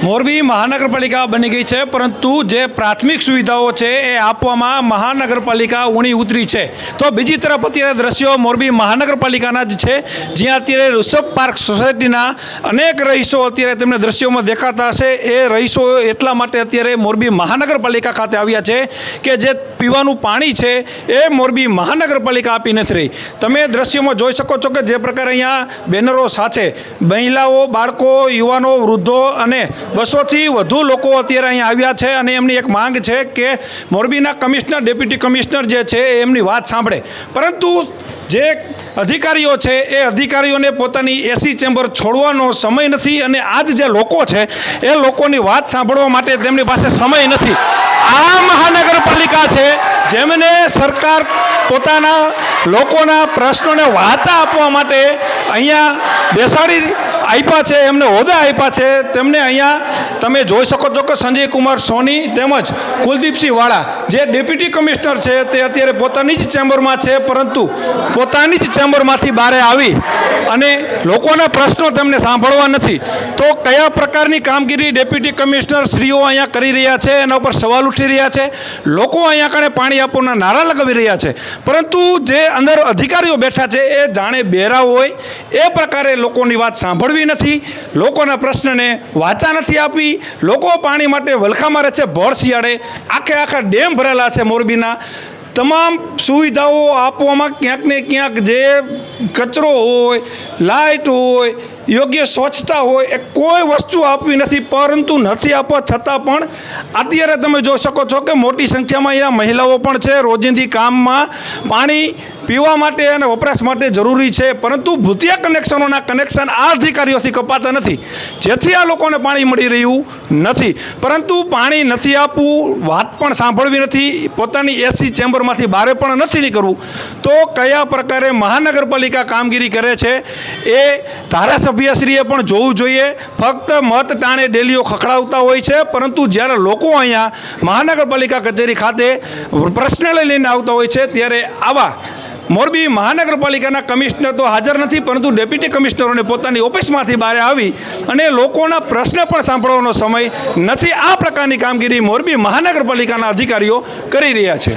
મોરબી મહાનગરપાલિકા બની ગઈ છે, પરંતુ જે પ્રાથમિક સુવિધાઓ છે એ આપવામાં મહાનગરપાલિકા ઊણી ઉતરી છે. તો બીજી તરફ અત્યારે દ્રશ્યો મોરબી મહાનગરપાલિકાના જ છે, જ્યાં અત્યારે ઋષભ પાર્ક સોસાયટીના અનેક રહીશો અત્યારે તેમને દ્રશ્યોમાં દેખાતા હશે. એ રહીશો એટલા માટે અત્યારે મોરબી મહાનગરપાલિકા ખાતે આવ્યા છે કે જે પીવાનું પાણી છે એ મોરબી મહાનગરપાલિકા આપી નથી રહી. તમે દ્રશ્યોમાં જોઈ શકો છો કે જે પ્રકારે અહીંયા બેનરો સાથે મહિલાઓ, બાળકો, યુવાનો, વૃદ્ધો અને 200થી વધુ લોકો અત્યારે અહીંયા આવ્યા છે અને એમની એક માંગ છે કે મોરબીના કમિશનર, ડેપ્યુટી કમિશનર જે છે એ એમની વાત સાંભળે. પરંતુ જે અધિકારીઓ છે એ અધિકારીઓને પોતાની એસી ચેમ્બર છોડવાનો સમય નથી અને આજ જે લોકો છે એ લોકોની વાત સાંભળવા માટે તેમની પાસે સમય નથી. આ મહાનગરપાલિકા છે જેમને સરકાર પોતાના લોકોના પ્રશ્નોને વાચા આપવા માટે અહીંયા બેસાડી આપ્યા છે, એમને હોદ્દા આપ્યા છે. તેમને અહીંયા તમે જોઈ શકો છો કે સંજય કુમાર સોની તેમજ કુલદીપસિંહ વાળા જે ડેપ્યુટી કમિશનર છે તે અત્યારે પોતાની જ ચેમ્બરમાં છે, પરંતુ પોતાની જ ચેમ્બરમાંથી બહાર આવી અને લોકોના પ્રશ્નો તેમને સાંભળવા નથી. તો કયા પ્રકારની કામગીરી ડેપ્યુટી કમિશનર શ્રીઓ અહીંયા કરી રહ્યા છે એના ઉપર સવાલ ઉઠી રહ્યા છે. લોકો અહીંયા કણે પાણી આપવાના નારા લગાવી રહ્યા છે, પરંતુ જે અંદર અધિકારીઓ બેઠા છે એ જાણે બેરા હોય એ પ્રકારે લોકોની વાત સાંભળવી નથી, લોકોના પ્રશ્નને વાચા નથી આપી. લોકો પાણી માટે વલખા મારે છે. ભર શિયાળે આખા ડેમ ભરેલા છે. મોરબીના તમામ સુવિધાઓ આપવામાં ક્યાંક ને ક્યાંક જે કચરો હોય, લાઇટ હોય, યોગ્ય સ્વચ્છતા હોય, એ કોઈ વસ્તુ આપવી નથી. પરંતુ નથી આપવા છતાં પણ અત્યારે તમે જોઈ શકો છો કે મોટી સંખ્યામાં અહીંયા મહિલાઓ પણ છે. રોજિંદી કામમાં પાણી પીવા માટે અને વપરાશ માટે જરૂરી છે, પરંતુ ભૂતિયા કનેક્શનોના કનેક્શન આ અધિકારીઓથી કપાતા નથી, જેથી આ લોકોને પાણી મળી રહ્યું નથી. પરંતુ પાણી નથી આપવું, વાત પણ સાંભળવી નથી, પોતાની એસી ચેમ્બરમાંથી બહાર પણ નથી નીકળવું, તો કયા પ્રકારે મહાનગરપાલિકા કામગીરી કરે છે એ ધારાસભ્યશ્રીએ પણ જોવું જોઈએ. ફક્ત મત ટાણે ડેલીઓ ખખડાવતા હોય છે, પરંતુ જ્યારે લોકો અહીંયા મહાનગરપાલિકા કચેરી ખાતે પ્રશ્નાલય લઈને આવતા હોય છે ત્યારે આવા મોરબી મહાનગરપાલિકાના કમિશનર તો હાજર નથી, પરંતુ ડેપ્યુટી કમિશનરોને પોતાની ઓફિસમાંથી બહાર આવી અને લોકોના પ્રશ્ન પણ સાંભળવાનો સમય નથી. આ પ્રકારની કામગીરી મોરબી મહાનગરપાલિકાના અધિકારીઓ કરી રહ્યા છે.